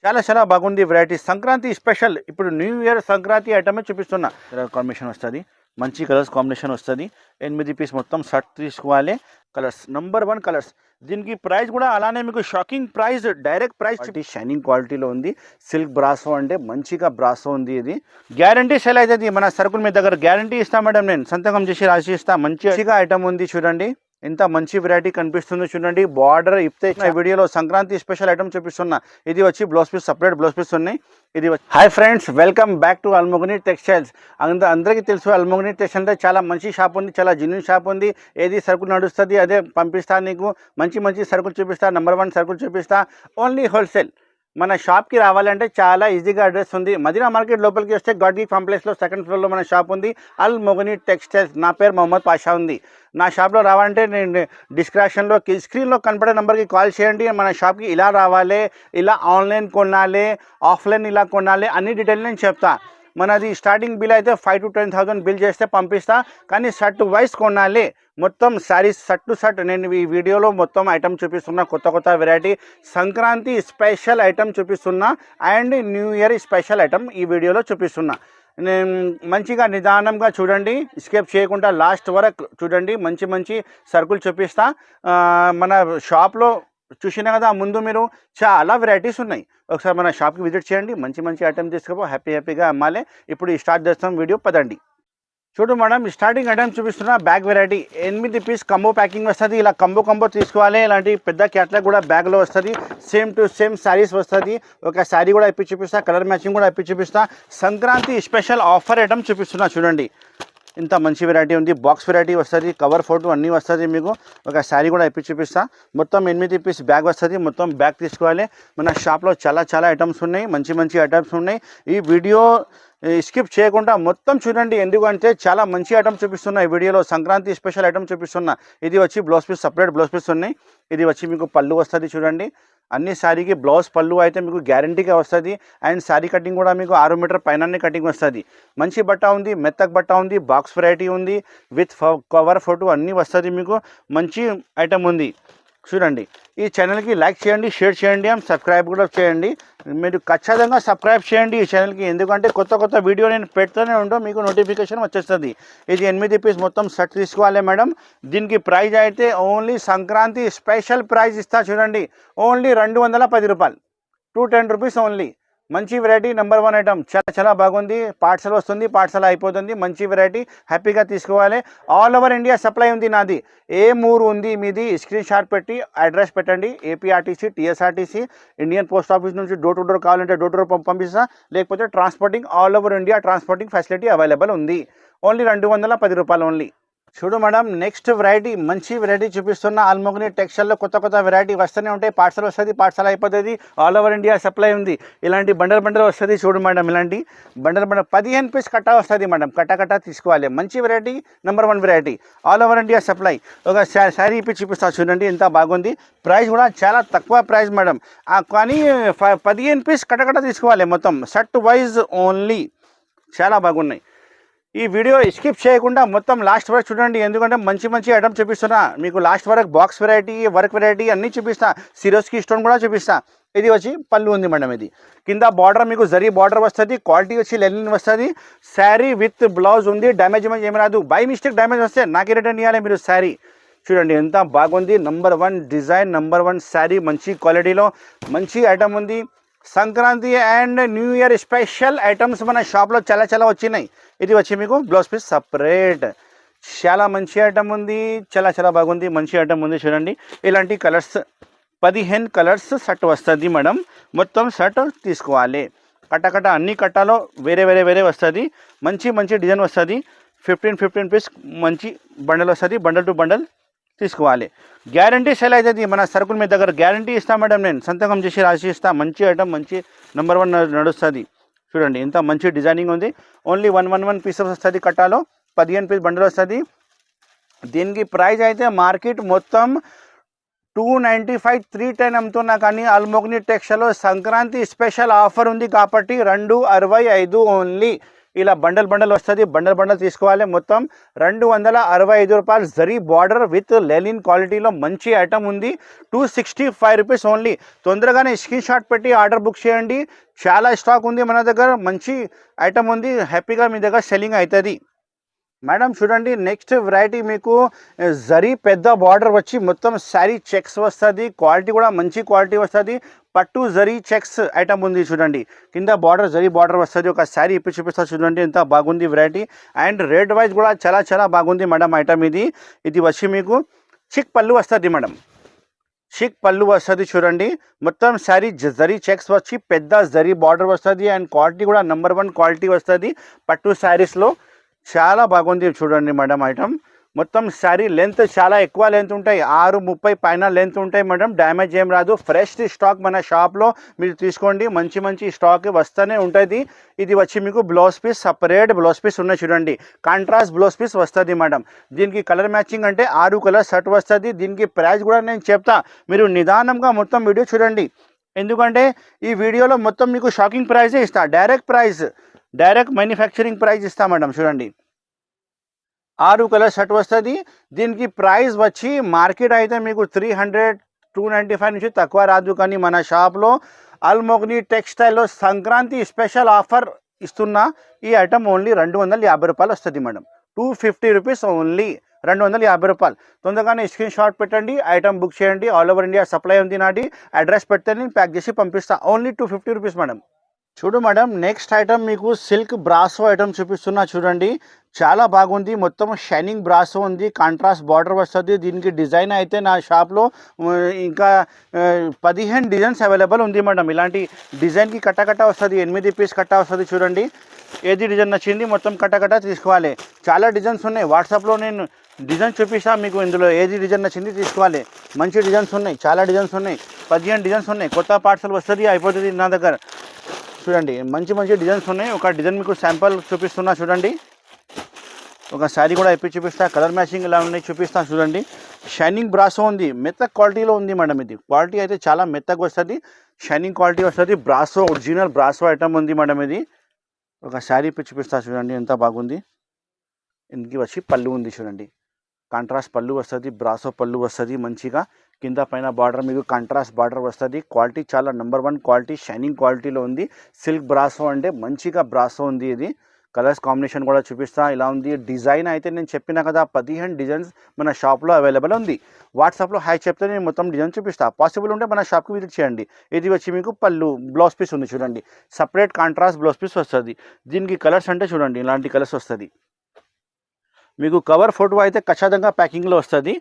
చాలా చాలా బాగుంది వెరైటీ. సంక్రాంతి స్పెషల్. ఇప్పుడు న్యూ ఇయర్ సంక్రాంతి ఐటమే చూపిస్తున్నా. కాంబినేషన్ వస్తుంది, మంచి కలర్స్ కాంబినేషన్ వస్తుంది. 8 పీస్ మొత్తం షర్ట్ తీసుకోవాలి. Colours number 1 colours. దీనికి ప్రైస్ కూడా అలానే మీకు shocking price, direct price. Shining క్వాలిటీలో ఉంది. సిల్క్ బ్రాసో అంటే మంచిగా బ్రాసో ఉంది. ఇది గ్యారంటీ సేల్ అవుతుంది. మన సరుకులు మీ దగ్గర గ్యారంటీ ఇస్తా మేడం. నేను సంతకం చేసి రాసి ఇస్తా. మంచిగా ఐటమ్ ఉంది చూడండి. ఇంత మంచి వెరైటీ కనిపిస్తుంది చూడండి. బార్డర్ ఇప్తే వీడియోలో సంక్రాంతి స్పెషల్ ఐటమ్ చూపిస్తున్నా. ఇది వచ్చి blouse piece, separate blouse piece ఉన్నాయి. ఇది hi friends, welcome back to Almogani textiles. అందరికీ తెలుసు అల్మోగని టెక్స్టైల్ అంటే చాలా మంచి షాప్ ఉంది, చాలా జెన్యూన్ షాప్ ఉంది. ఏది సరుకులు నడుస్తుంది అదే పంపిస్తా. నీకు మంచి మంచి సరుకులు చూపిస్తా, నంబర్ 1 సరుకులు చూపిస్తా. Only wholesale. మన షాప్కి రావాలంటే చాలా ఈజీగా అడ్రస్ ఉంది. మదీనా మార్కెట్ లోపలికి వస్తే గాడ్గి కాంప్లెక్స్లో 2nd ఫ్లోర్లో మన షాప్ ఉంది, అల్మోగని టెక్స్టైల్స్. నా పేరు మొహమ్మద్ పాషా ఉంది. నా షాప్లో రావాలంటే నేను డిస్క్రిప్షన్లో స్క్రీన్లో కనపడే నెంబర్కి కాల్ చేయండి. మన షాప్కి ఇలా రావాలి, ఇలా ఆన్లైన్ కొనాలి, ఆఫ్లైన్ ఇలా కొనాలి, అన్ని డీటెయిల్ నేను చెప్తా. మనది స్టార్టింగ్ బిల్ అయితే 5,000 to 10,000 బిల్ చేస్తే పంపిస్తా. కానీ షర్ట్ వైజ్ కొనాలి. మొత్తం శారీస్ షర్ట్ టు షర్ట్. నేను ఈ వీడియోలో మొత్తం ఐటమ్ చూపిస్తున్నా, కొత్త వెరైటీ సంక్రాంతి స్పెషల్ ఐటమ్ చూపిస్తున్నా and new year special item ఈ వీడియోలో చూపిస్తున్నా. నేను మంచిగా నిదానంగా చూడండి, స్కిప్ చేయకుండా లాస్ట్ వరకు చూడండి. మంచి సరుకులు చూపిస్తా. మన షాప్లో చూసినా కదా ముందు మీరు, చాలా వెరైటీస్ ఉన్నాయి. ఒకసారి మన షాప్కి విజిట్ చేయండి. మంచి ఐటమ్ తీసుకోపో, హ్యాపీగా అమ్మాలి. ఇప్పుడు స్టార్ట్ చేస్తాం వీడియో, పదండి. చూడు మేడం, స్టార్టింగ్ ఐటమ్ చూపిస్తున్నా. Bag variety 8 piece combo packing వస్తుంది. ఇలా కంబో తీసుకోవాలి. ఇలాంటి పెద్ద క్యాట్లాగ్ కూడా బ్యాగ్లో వస్తుంది. సేమ్ టు సేమ్ శారీస్ వస్తుంది. ఒక శారీ కూడా ఇప్పి చూపిస్తా, కలర్ మ్యాచింగ్ కూడా ఇప్పి చూపిస్తా. సంక్రాంతి స్పెషల్ ఆఫర్ ఐటమ్ చూపిస్తున్నా చూడండి. ఇంత మంచి వెరైటీ ఉంది. బాక్స్ వెరైటీ వస్తుంది, కవర్ ఫోటో అన్నీ వస్తుంది. మీకు ఒక శారీ కూడా ఇప్పి చూపిస్తా. మొత్తం 8 పీస్ బ్యాగ్ వస్తుంది. మొత్తం బ్యాగ్ తీసుకోవాలి. మన షాప్లో చాలా ఐటమ్స్ ఉన్నాయి, మంచి ఐటమ్స్ ఉన్నాయి. ఈ వీడియో స్కిప్ చేయకుండా మొత్తం చూడండి. ఎందుకంటే చాలా మంచి ఐటమ్ చూపిస్తున్నా ఈ వీడియోలో. సంక్రాంతి స్పెషల్ ఐటమ్ చూపిస్తున్నా. ఇది వచ్చి blouse piece, separate blouse piece ఉన్నాయి. ఇది వచ్చి మీకు పళ్ళు వస్తుంది చూడండి. అన్ని శారీకి బ్లౌజ్ పళ్ళు అయితే మీకు గ్యారంటీగా వస్తుంది. అండ్ శారీ కటింగ్ కూడా మీకు 6 మీటర్ పైన కటింగ్ వస్తుంది. మంచి బట్ట ఉంది, మెత్తక్ బట్ట ఉంది, బాక్స్ వెరైటీ ఉంది, విత్ కవర్ ఫోటో అన్నీ వస్తుంది. మీకు మంచి ఐటమ్ ఉంది చూడండి. ఈ ఛానల్కి లైక్ చేయండి, షేర్ చేయండి, సబ్స్క్రైబ్ కూడా చేయండి. మీరు ఖచ్చితంగా సబ్స్క్రైబ్ చేయండి ఈ ఛానల్కి. ఎందుకంటే కొత్త వీడియో నేను పెడుతూనే ఉంటాను, మీకు నోటిఫికేషన్ వచ్చేస్తుంది. ఇది 8 పీస్ మొత్తం షర్ట్ తీసుకోవాలి మేడం. దీనికి ప్రైజ్ అయితే ఓన్లీ సంక్రాంతి స్పెషల్ ప్రైజ్ ఇస్తా చూడండి. ఓన్లీ 210 రూపాయలు, 210 రూపీస్ ఓన్లీ. మంచి వెరైటీ, నంబర్ 1 ఐటమ్. చాలా బాగుంది. పార్సల్ వస్తుంది, పార్సల్ అయిపోతుంది. మంచి వెరైటీ, హ్యాపీగా తీసుకోవాలి. ఆల్ ఓవర్ ఇండియా సప్లై ఉంది నాది. ఏ ఊరు ఉంది మీది స్క్రీన్ షాట్ పెట్టి అడ్రస్ పెట్టండి. APRTC, TSRTC, Indian post office నుంచి డోర్ టు డోర్ కావాలంటే డోర్ టు డోర్ పంపిస్తా. లేకపోతే transporting all over India transporting facility available ఉంది. ఓన్లీ 210 రూపాయలు ఓన్లీ. చూడు మేడం, నెక్స్ట్ వెరైటీ మంచి వెరైటీ చూపిస్తున్న. అల్మోగని టెక్స్టైల్లో కొత్త వెరైటీ వస్తూనే ఉంటాయి. పార్సల్ వస్తుంది, పార్సల్ అయిపోతుంది. ఆల్ ఓవర్ ఇండియా సప్లై ఉంది. ఇలాంటి బండల్ వస్తుంది చూడు మేడం. ఇలాంటి బండల్ 15 పీస్ కట్ట వస్తుంది మేడం. కట్ట తీసుకోవాలి. మంచి variety, number 1 variety, all over India supply. ఒక శారీ ఇప్పి చూపిస్తా చూడండి. ఎంత బాగుంది. ప్రైస్ కూడా చాలా తక్కువ ప్రైస్ మేడం. కానీ 15 పీస్ కట్ట తీసుకోవాలి. మొత్తం షర్ట్ వైజ్ ఓన్లీ. చాలా బాగున్నాయి. ఈ వీడియో స్కిప్ చేయకుండా మొత్తం లాస్ట్ వరకు చూడండి. ఎందుకంటే మంచి ఐటమ్ చూపిస్తున్నా మీకు. లాస్ట్ వరకు బాక్స్ వెరైటీ, వర్క్ వెరైటీ అన్నీ చూపిస్తా. సిరోస్కి స్టోన్ కూడా చూపిస్తా. ఇది వచ్చి పళ్ళు ఉంది మేడం. ఇది కింద బార్డర్ మీకు జరీ బార్డర్ వస్తుంది. క్వాలిటీ వచ్చి లెనిన్ వస్తుంది. శారీ విత్ బ్లౌజ్ ఉంది. డ్యామేజ్ ఏమి రాదు. బై మిస్టేక్ డ్యామేజ్ వస్తే నాకే రిటర్న్ ఇవ్వాలి మీరు శారీ. చూడండి ఎంత బాగుంది. Number 1 design, number 1 sari. మంచి క్వాలిటీలో మంచి ఐటమ్ ఉంది. Sankranti and new year special items మన షాప్లో చాలా వచ్చినాయి. ఇది వచ్చి మీకు బ్లౌజ్ పీస్ సపరేట్. చాలా మంచి ఐటమ్ ఉంది. చాలా బాగుంది. మంచి ఐటమ్ ఉంది చూడండి. ఇలాంటి కలర్స్ 15 కలర్స్ షర్ట్ వస్తుంది మేడం. మొత్తం షర్ట్ తీసుకోవాలి. కట్ట అన్ని కట్టాలో వేరే వస్తుంది. మంచి డిజైన్ వస్తుంది. 15 పీస్ మంచి బండల్ వస్తుంది. బండల్ టు బండల్ తీసుకోవాలి. గ్యారంటీ సేల్ అవుతుంది. మన సరుకుల మీ దగ్గర గ్యారంటీ ఇస్తా మేడం. నేను సంతకం చేసి రాసి ఇస్తా. మంచి ఐటమ్, మంచి నంబర్ 1 నడుస్తుంది. చూడండి ఎంత మంచి డిజైనింగ్ ఉంది. ఓన్లీ 111 పీసెస్ వస్తుంది. కట్టాలో 15 పీస్ బండల్ వస్తుంది. దీనికి ప్రైస్ అయితే మార్కెట్ మొత్తం 295, 310 అమ్ముతున్నా. కానీ అల్మోగని టెక్స్టైల్లో సంక్రాంతి స్పెషల్ ఆఫర్ ఉంది కాబట్టి 265 ఓన్లీ. ఇలా బండల్ బండల్ వస్తుంది, బండల్ బండల్ తీసుకోవాలి. మొత్తం 265 రూపాయలు జరీ బార్డర్ విత్ లెనిన్ క్వాలిటీలో మంచి ఐటమ్ ఉంది. 265 రూపీస్ ఓన్లీ. తొందరగానే స్క్రీన్ షాట్ పెట్టి ఆర్డర్ బుక్ చేయండి. చాలా స్టాక్ ఉంది మన దగ్గర, మంచి ఐటమ్ ఉంది, హ్యాపీగా మీ దగ్గర సెల్లింగ్ అవుతుంది. మేడం చూడండి, నెక్స్ట్ వెరైటీ మీకు జరీ పెద్ద బార్డర్ వచ్చి మొత్తం శారీ చెక్స్ వస్తుంది. క్వాలిటీ కూడా మంచి క్వాలిటీ వస్తుంది. పట్టు జరీ చెక్స్ ఐటమ్ ఉంది చూడండి. కింద బార్డర్ జరీ బార్డర్ వస్తుంది. ఒక శారీ ఇప్పి చూపిస్తా చూడండి, ఎంత బాగుంది వెరైటీ. అండ్ రేట్ వైజ్ కూడా చాలా చాలా బాగుంది మేడం ఐటమ్ ఇది. ఇది వచ్చి మీకు చిక్ పళ్ళు వస్తుంది మేడం, చిక్ పళ్ళు వస్తుంది చూడండి. మొత్తం శారీ జరీ చెక్స్ వచ్చి పెద్ద జరీ బార్డర్ వస్తుంది. అండ్ క్వాలిటీ కూడా నెంబర్ 1 క్వాలిటీ వస్తుంది పట్టు శారీస్లో. చాలా బాగుంది చూడండి మేడం ఐటమ్. మొత్తం శారీ లెంత్ చాలా ఎక్కువ లెంత్ ఉంటాయి, 6:30 పైన లెంత్ ఉంటాయి మేడం. డ్యామేజ్ ఏం రాదు. ఫ్రెష్ స్టాక్ మన షాప్లో మీరు తీసుకోండి, మంచి మంచి స్టాక్ వస్తూనే ఉంటుంది. ఇది వచ్చి మీకు blouse piece, separate blouse piece ఉన్నాయి చూడండి. కాంట్రాస్ట్ బ్లౌజ్ పీస్ వస్తుంది మేడం. దీనికి కలర్ మ్యాచింగ్ అంటే 6 కలర్ షర్ట్ వస్తుంది. దీనికి ప్రైస్ కూడా నేను చెప్తా, మీరు నిదానంగా మొత్తం వీడియో చూడండి. ఎందుకంటే ఈ వీడియోలో మొత్తం మీకు షాకింగ్ ప్రైజే ఇస్తా, డైరెక్ట్ మ్యానుఫ్యాక్చరింగ్ ప్రైస్ ఇస్తా మేడం. చూడండి 6 కలర్ షర్ట్ వస్తుంది. దీనికి ప్రైస్ వచ్చి మార్కెట్ అయితే మీకు 300-295 నుంచి తక్కువ రాదు. కానీ మన షాప్లో అల్మోగ్ని టెక్స్టైల్లో సంక్రాంతి స్పెషల్ ఆఫర్ ఇస్తున్న ఈ ఐటమ్ ఓన్లీ 250 రూపాయలు వస్తుంది మేడం. 250 రూపీస్ ఓన్లీ, 250 రూపాయలు. తొందరగానే స్క్రీన్ షాట్ పెట్టండి, ఐటమ్ బుక్ చేయండి. ఆల్ ఓవర్ ఇండియా సప్లై ఉంది నాది. అడ్రస్ పెడితే నేను ప్యాక్ చేసి పంపిస్తా. Only 250 rupees madam. చూడు మేడం, నెక్స్ట్ ఐటమ్ మీకు సిల్క్ బ్రాసో ఐటమ్ చూపిస్తున్నా చూడండి. చాలా బాగుంది. మొత్తం షైనింగ్ బ్రాసో ఉంది, కాంట్రాస్ట్ బార్డర్ వస్తుంది. దీనికి డిజైన్ అయితే నా షాప్లో ఇంకా 15 డిజైన్స్ అవైలబుల్ ఉంది మేడం. ఇలాంటి డిజైన్కి కట్ట వస్తుంది, 8 పీస్ కట్ట వస్తుంది చూడండి. ఏది డిజైన్ నచ్చింది మొత్తం కట్ట తీసుకోవాలి. చాలా డిజైన్స్ ఉన్నాయి, వాట్సాప్లో నేను డిజైన్ చూపిస్తా మీకు. ఇందులో ఏది డిజైన్ నచ్చింది తీసుకోవాలి. మంచి డిజైన్స్ ఉన్నాయి, చాలా డిజైన్స్ ఉన్నాయి, 15 డిజైన్స్ ఉన్నాయి. కొత్త పార్సల్ వస్తుంది, అయిపోతుంది నా దగ్గర. చూడండి మంచి మంచి డిజైన్స్ ఉన్నాయి. ఒక డిజైన్ మీకు శాంపుల్ చూపిస్తున్నా చూడండి. ఒక శారీ కూడా ఇప్పి చూపిస్తా, కలర్ మ్యాచింగ్ ఇలా ఉన్నాయి చూపిస్తా చూడండి. షైనింగ్ బ్రాసో ఉంది, మెత్తగ్ క్వాలిటీలో ఉంది మేడం. ఇది క్వాలిటీ అయితే చాలా మెత్తగా వస్తుంది, షైనింగ్ క్వాలిటీ వస్తుంది. బ్రాసో ఒరిజినల్ బ్రాసో ఐటమ్ ఉంది మేడం. ఇది ఒక శారీ ఇప్పి చూపిస్తా చూడండి, ఎంత బాగుంది. ఇందుకు వచ్చి పళ్ళు ఉంది చూడండి, కాంట్రాస్ట్ పళ్ళు వస్తుంది, బ్రాసో పళ్ళు వస్తుంది మంచిగా. కింద పైన బార్డర్ మీకు కాంట్రాస్ట్ బార్డర్ వస్తుంది. క్వాలిటీ చాలా నెంబర్ 1 క్వాలిటీ, షైనింగ్ క్వాలిటీలో ఉంది. సిల్క్ బ్రాసో అంటే మంచిగా బ్రాసో ఉంది. ఇది కలర్స్ కాంబినేషన్ కూడా చూపిస్తా, ఇలా ఉంది. డిజైన్ అయితే నేను చెప్పిన కదా 15 డిజైన్స్ మన షాప్లో అవైలబుల్ ఉంది. వాట్సాప్లో హాయ్ చెప్తే నేను మొత్తం డిజైన్ చూపిస్తా. పాసిబుల్ ఉంటే మన షాప్కి విజిట్ చేయండి. ఇది వచ్చి మీకు పళ్ళు బ్లౌజ్ పీస్ ఉంది చూడండి, సపరేట్ కాంట్రాస్ట్ బ్లౌజ్ పీస్ వస్తుంది. దీనికి కలర్స్ అంటే చూడండి ఇలాంటి కలర్స్ వస్తుంది. మీకు కవర్ ఫోటో అయితే ఖచ్చితంగా ప్యాకింగ్లో వస్తుంది.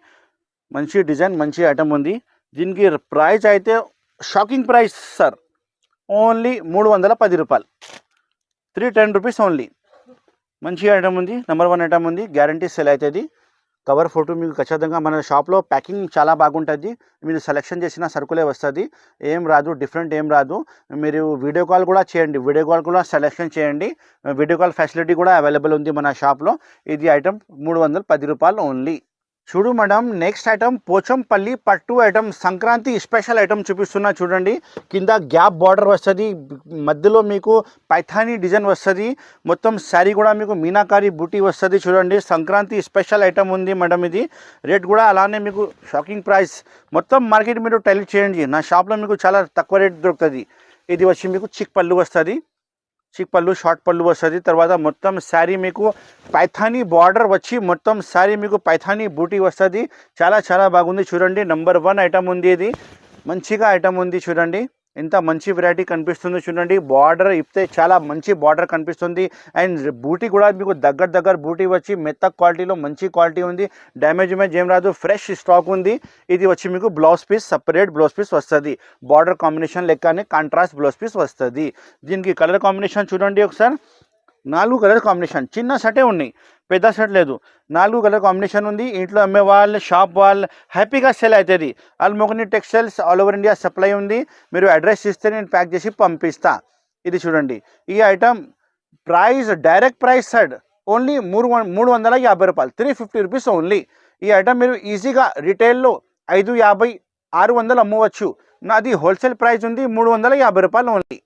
మంచి డిజైన్, మంచి ఐటమ్ ఉంది. దీనికి ప్రైస్ అయితే షాకింగ్ ప్రైస్ సార్, ఓన్లీ 310 రూపాయలు, 310 రూపీస్ ఓన్లీ. మంచి ఐటమ్ ఉంది, నెంబర్ 1 ఐటమ్ ఉంది, గ్యారంటీ సెల్ అవుతుంది. కవర్ ఫోటో మీకు ఖచ్చితంగా మన షాప్లో ప్యాకింగ్ చాలా బాగుంటుంది. మీరు సెలెక్షన్ చేసిన సరుకులే వస్తుంది, ఏం రాదు, డిఫరెంట్ ఏం రాదు. మీరు వీడియో కాల్ కూడా చేయండి, వీడియో కాల్ కూడా సెలెక్షన్ చేయండి. వీడియో కాల్ ఫెసిలిటీ కూడా అవైలబుల్ ఉంది మన షాప్లో. ఇది ఐటమ్ 310 రూపాయలు ఓన్లీ. చూడు మేడం, నెక్స్ట్ ఐటమ్ పోచంపల్లి పట్టు ఐటమ్, సంక్రాంతి స్పెషల్ ఐటమ్ చూపిస్తున్నా చూడండి. కింద గ్యాప్ బార్డర్ వస్తుంది, మధ్యలో మీకు పైథానీ డిజైన్ వస్తుంది. మొత్తం శారీ కూడా మీకు మీనాకారి బూటీ వస్తుంది చూడండి. సంక్రాంతి స్పెషల్ ఐటమ్ ఉంది మేడం. ఇది రేట్ కూడా అలానే మీకు షాకింగ్ ప్రైస్. మొత్తం మార్కెట్ మీరు టైల్ చేయండి, నా షాప్లో మీకు చాలా తక్కువ రేట్ దొరుకుతుంది. ఇది వచ్చి మీకు చిక్ పళ్ళు వస్తుంది, చిక్ పళ్ళు షార్ట్ పళ్ళు వస్తుంది. తర్వాత మొత్తం శారీ మీకు పైథానీ బార్డర్ వచ్చి మొత్తం శారీ మీకు పైథానీ బూటీ వస్తుంది. చాలా చాలా బాగుంది చూడండి. నెంబర్ 1 ఐటమ్ ఉంది. ఇది మంచిగా ఐటమ్ ఉంది చూడండి. ఎంత మంచి వెరైటీ కనిపిస్తుంది చూడండి. బార్డర్ ఇప్తే చాలా మంచి బార్డర్ కనిపిస్తుంది. అండ్ బూటీ కూడా మీకు దగ్గర బూటీ వచ్చి మెత్త క్వాలిటీలో మంచి క్వాలిటీ ఉంది. డ్యామేజ్ ఏం రాదు, ఫ్రెష్ స్టాక్ ఉంది. ఇది వచ్చి మీకు blouse piece, separate blouse piece వస్తుంది. బార్డర్ కాంబినేషన్ లెక్కనే కాంట్రాస్ట్ బ్లౌజ్ పీస్ వస్తుంది. దీనికి కలర్ కాంబినేషన్ చూడండి ఒకసారి. 4 కలర్ కాంబినేషన్, చిన్న షర్టే ఉన్నాయి, పెద్ద షర్ట్ లేదు. 4 కలర్ కాంబినేషన్ ఉంది. ఇంట్లో అమ్మే వాళ్ళు, షాప్ వాళ్ళు హ్యాపీగా సెల్ అవుతుంది. Almogni textiles all over India supply ఉంది. మీరు అడ్రస్ ఇస్తే నేను ప్యాక్ చేసి పంపిస్తా. ఇది చూడండి, ఈ item price direct price sir only 350 రూపాయలు, 350 రూపీస్ ఓన్లీ. ఈ ఐటమ్ మీరు ఈజీగా రిటైల్లో 550, 600 అమ్మవచ్చు. నాది హోల్సేల్ ప్రైస్ ఉంది 350 రూపాయలు ఓన్లీ.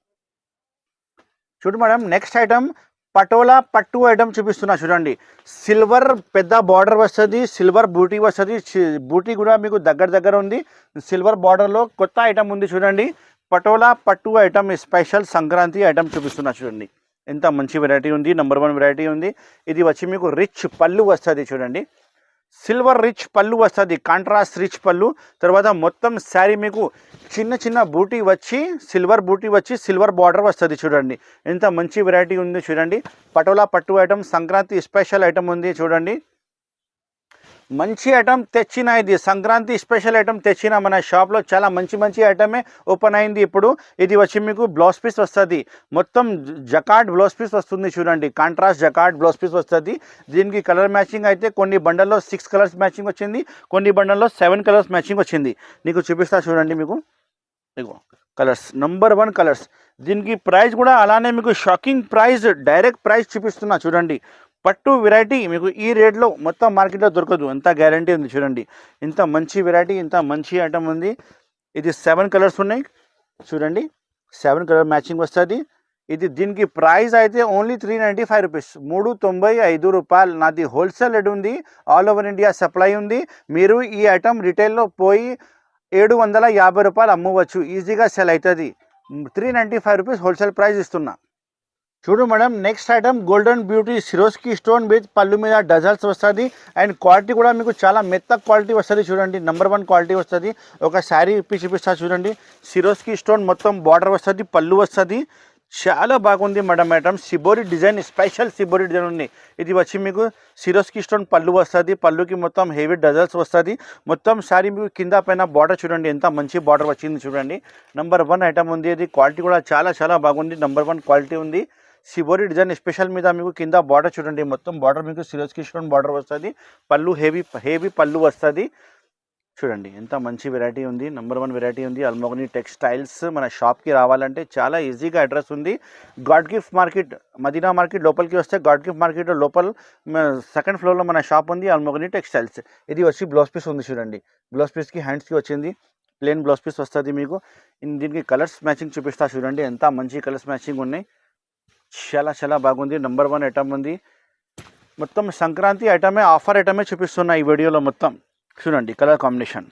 చూడు మేడం, నెక్స్ట్ ఐటమ్ పటోలా పట్టు ఐటమ్ చూపిస్తున్నా చూడండి. సిల్వర్ పెద్ద బార్డర్ వస్తుంది, సిల్వర్ బూటీ వస్తుంది. బూటీ కూడా మీకు దగ్గర ఉంది. సిల్వర్ బార్డర్లో కొత్త ఐటమ్ ఉంది చూడండి. పటోలా పట్టు ఐటమ్ స్పెషల్ సంక్రాంతి ఐటమ్ చూపిస్తున్నా చూడండి. ఎంత మంచి వెరైటీ ఉంది, నెంబర్ 1 వెరైటీ ఉంది. ఇది వచ్చి మీకు రిచ్ పళ్ళు వస్తుంది చూడండి. సిల్వర్ రిచ్ పళ్ళు వస్తుంది, కాంట్రాస్ట్ రిచ్ పళ్ళు. తర్వాత మొత్తం శారీ మీకు చిన్న బూటీ వచ్చి సిల్వర్ బూటీ వచ్చి సిల్వర్ బార్డర్ వస్తుంది చూడండి. ఎంత మంచి వెరైటీ ఉంది చూడండి. పటోలా పట్టు ఐటమ్ సంక్రాంతి స్పెషల్ ఐటమ్ ఉంది చూడండి. మంచి ఐటమ్ తెచ్చిన, ఇది సంక్రాంతి స్పెషల్ ఐటమ్ తెచ్చిన. మన షాప్లో చాలా మంచి ఐటమే ఓపెన్ అయింది ఇప్పుడు. ఇది వచ్చి మీకు బ్లౌజ్ పీస్ వస్తుంది, మొత్తం జకార్డ్ బ్లౌజ్ పీస్ వస్తుంది చూడండి. కాంట్రాస్ట్ జకార్డ్ బ్లౌజ్ పీస్ వస్తుంది. దీనికి కలర్ మ్యాచింగ్ అయితే కొన్ని బండల్లో 6 కలర్స్ మ్యాచింగ్ వచ్చింది, కొన్ని బండల్లో 7 కలర్స్ మ్యాచింగ్ వచ్చింది. నీకు చూపిస్తా చూడండి. మీకు ఇగో కలర్స్, నెంబర్ 1 కలర్స్. దీనికి ప్రైస్ కూడా అలానే మీకు షాకింగ్ ప్రైస్, డైరెక్ట్ ప్రైస్ చూపిస్తున్నా చూడండి. పట్టు వెరైటీ మీకు ఈ రేట్లో మొత్తం మార్కెట్లో దొరకదు, అంత గ్యారంటీ ఉంది చూడండి. ఇంత మంచి వెరైటీ, ఇంత మంచి ఐటమ్ ఉంది. ఇది 7 కలర్స్ ఉన్నాయి చూడండి. 7 కలర్ మ్యాచింగ్ వస్తుంది. ఇది దీనికి ప్రైస్ అయితే ఓన్లీ 395 రూపీస్, 395 రూపాయలు. నాది హోల్సేల్ రేట్ ఉంది, ఆల్ ఓవర్ ఇండియా సప్లై ఉంది. మీరు ఈ ఐటమ్ రిటైల్లో పోయి 750 రూపాయలు అమ్మవచ్చు, ఈజీగా సెల్ అవుతుంది. 395 రూపీస్ హోల్సేల్ ప్రైస్ ఇస్తున్నా. చూడు madam, next item golden beauty Swarovski stone with పళ్ళు మీద డజల్స్ వస్తుంది. అండ్ క్వాలిటీ కూడా మీకు చాలా మెత్త క్వాలిటీ వస్తుంది చూడండి. నెంబర్ 1 క్వాలిటీ వస్తుంది. ఒక శారీ ఇప్పి చూపిస్తా చూడండి. సిరోస్కి స్టోన్ మొత్తం బార్డర్ వస్తుంది, పళ్ళు వస్తుంది. చాలా బాగుంది madam item. Shibori design, special shibori design ఉంది. ఇది వచ్చి మీకు సిరోస్కి స్టోన్ పళ్ళు వస్తుంది, పళ్ళుకి మొత్తం హెవీ డజల్స్ వస్తుంది. మొత్తం శారీ మీకు కింద పైన బార్డర్ చూడండి, ఎంత మంచి బార్డర్ వచ్చింది చూడండి. నెంబర్ 1 ఐటమ్ ఉంది. ఇది క్వాలిటీ కూడా చాలా బాగుంది, నెంబర్ 1 క్వాలిటీ ఉంది. సిబోరి డిజైన్ స్పెషల్ మీద మీకు కింద బార్డర్ చూడండి, మొత్తం బార్డర్ మీకు సిరోస్కి స్టోన్ బార్డర్ వస్తుంది. పళ్ళు హెవీ పళ్ళు వస్తుంది చూడండి. ఎంత మంచి వెరైటీ ఉంది, నెంబర్ 1 వెరైటీ ఉంది. అల్మోగని టెక్స్టైల్స్ మన షాప్కి రావాలంటే చాలా ఈజీగా అడ్రస్ ఉంది. God gift market, Madina market లోపలికి వస్తే గాడ్ గిఫ్ట్ మార్కెట్ లోపల 2nd ఫ్లోర్లో మన షాప్ ఉంది, అల్మోగని టెక్స్టైల్స్. ఇది వచ్చి బ్లౌజ్ పీస్ ఉంది చూడండి. బ్లౌజ్ పీస్కి హ్యాండ్స్కి వచ్చింది, ప్లెయిన్ బ్లౌజ్ పీస్ వస్తుంది మీకు. దీనికి కలర్స్ మ్యాచింగ్ చూపిస్తా చూడండి. ఎంత మంచి కలర్స్ మ్యాచింగ్ ఉన్నాయి, చాలా బాగుంది. నెంబర్ 1 ఐటమ్ ఉంది. మొత్తం సంక్రాంతి ఐటమే, ఆఫర్ ఐటమే చూపిస్తున్నా ఈ వీడియోలో మొత్తం చూడండి. కలర్ కాంబినేషన్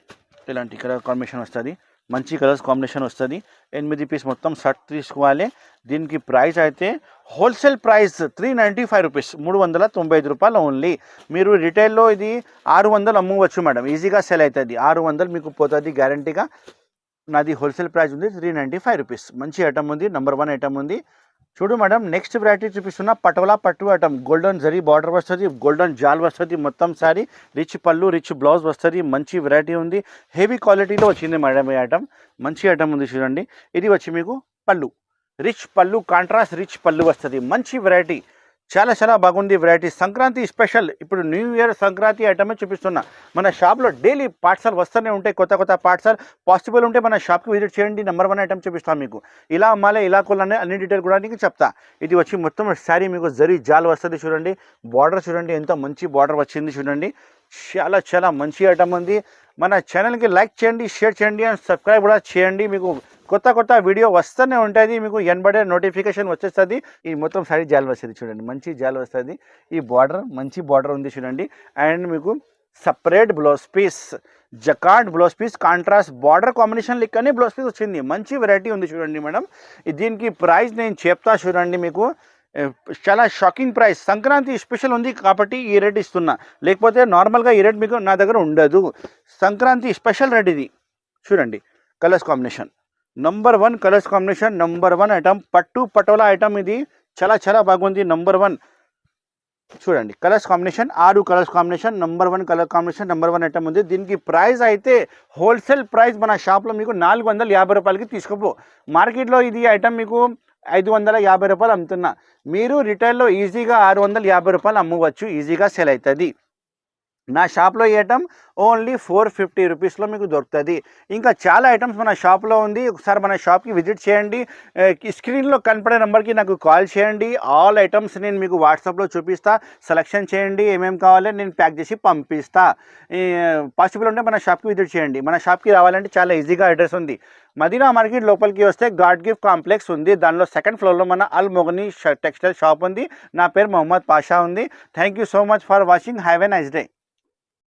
ఇలాంటి కలర్ కాంబినేషన్ వస్తుంది, మంచి కలర్స్ కాంబినేషన్ వస్తుంది. 8 పీస్ మొత్తం షర్ట్ తీసుకోవాలి. దీనికి ప్రైస్ అయితే హోల్సేల్ ప్రైస్ 395 రూపీస్, 395 రూపాయలు ఓన్లీ. మీరు రిటైల్లో ఇది 600 అమ్మవచ్చు మేడం, ఈజీగా సెల్ అవుతుంది. 600 మీకు పోతుంది గ్యారంటీగా. నాది హోల్సేల్ ప్రైస్ ఉంది 395 రూపీస్. మంచి ఐటమ్ ఉంది, నెంబర్ 1 ఐటమ్ ఉంది. చూడు మేడం, నెక్స్ట్ వెరైటీ చూపిస్తున్నా. పటోలా పట్టు ఐటమ్, గోల్డెన్ జరీ బార్డర్ వస్తుంది, గోల్డెన్ జాల్ వస్తుంది. మొత్తం సారీ రిచ్ పళ్ళు, రిచ్ బ్లౌజ్ వస్తుంది. మంచి వెరైటీ ఉంది, హెవీ క్వాలిటీలో వచ్చింది మేడం ఈ ఐటమ్. మంచి ఐటమ్ ఉంది చూడండి. ఇది వచ్చి మీకు పళ్ళు, రిచ్ పళ్ళు, కాంట్రాస్ట్ రిచ్ పళ్ళు వస్తుంది. మంచి వెరైటీ, చాలా బాగుంది వెరైటీ. సంక్రాంతి స్పెషల్, ఇప్పుడు న్యూ ఇయర్ సంక్రాంతి ఐటమే చూపిస్తున్నా. మన షాప్లో డైలీ పార్సల్ వస్తూనే ఉంటాయి, కొత్త పార్సల్. పాసిబుల్ ఉంటే మన షాప్కి విజిట్ చేయండి, నెంబర్ 1 ఐటమ్ చూపిస్తాను మీకు. ఇలా అమ్మాలి, ఇలా కొనాలి, అన్ని డీటెయిల్ కూడా నీకు చెప్తా. ఇది వచ్చి మొత్తం శారీ మీకు జరీ జాల్ వస్తుంది చూడండి. బార్డర్ చూడండి, ఎంత మంచి బార్డర్ వచ్చింది చూడండి. చాలా మంచి ఐటమ్ ఉంది. మన ఛానల్కి లైక్ చేయండి, షేర్ చేయండి అండ్ సబ్స్క్రైబ్ కూడా చేయండి. మీకు కొత్త వీడియో వస్తూనే ఉంటుంది, మీకు ఎనబడే నోటిఫికేషన్ వచ్చేస్తుంది. ఈ మొత్తం సారీ జాల్ వస్తుంది చూడండి, మంచి జాల్ వస్తుంది. ఈ బార్డర్ మంచి బార్డర్ ఉంది చూడండి. అండ్ మీకు separate blouse piece, jacquard blouse piece, contrast border combination లెక్కనే బ్లౌజ్ పీస్ వచ్చింది. మంచి వెరైటీ ఉంది చూడండి మేడం. దీనికి ప్రైస్ నేను చెప్తా చూడండి. మీకు చాలా షాకింగ్ ప్రైస్, సంక్రాంతి స్పెషల్ ఉంది కాబట్టి ఈ రేట్ ఇస్తున్నా, లేకపోతే నార్మల్గా ఈ రేట్ మీకు నా దగ్గర ఉండదు. సంక్రాంతి స్పెషల్ రేట్ ఇది చూడండి. Colours combination number 1 colours combination, number 1 item. Patola item ఇది చాలా బాగుంది, నెంబర్ 1 చూడండి. Colours combination 6 colours combination, number 1 colour combination, number 1 item ఉంది. దీనికి ప్రైస్ అయితే హోల్సేల్ ప్రైస్ మన షాప్లో మీకు 450 రూపాయలకి తీసుకోపో. మార్కెట్లో ఇది ఐటమ్ మీకు 550 రూపాయలు అమ్ముతున్నా. మీరు రిటైల్లో ఈజీగా 650 రూపాయలు అమ్మవచ్చు, ఈజీగా సెల్ అవుతుంది. నా షాప్లో ఈ ఐటమ్ ఓన్లీ 450 రూపీస్లో మీకు దొరుకుతుంది. ఇంకా చాలా ఐటమ్స్ మన షాప్లో ఉంది. ఒకసారి మన షాప్కి విజిట్ చేయండి. స్క్రీన్లో కనపడే నెంబర్కి నాకు కాల్ చేయండి. ఆల్ ఐటమ్స్ నేను మీకు వాట్సాప్లో చూపిస్తా. సెలెక్షన్ చేయండి, ఏమేమి కావాలో నేను ప్యాక్ చేసి పంపిస్తా. పాసిబుల్ ఉంటే మన షాప్కి విజిట్ చేయండి. మన షాప్కి రావాలంటే చాలా ఈజీగా అడ్రస్ ఉంది. మదీనా మార్కెట్ లోపలికి వస్తే గాడ్ గిఫ్ట్ కాంప్లెక్స్ ఉంది. దానిలో సెకండ్ ఫ్లోర్లో మన అల్ మొగనీ టెక్స్టైల్ షాప్ ఉంది. నా పేరు మొహమ్మద్ పాషా ఉంది. Thank you so much for watching. Have a nice day.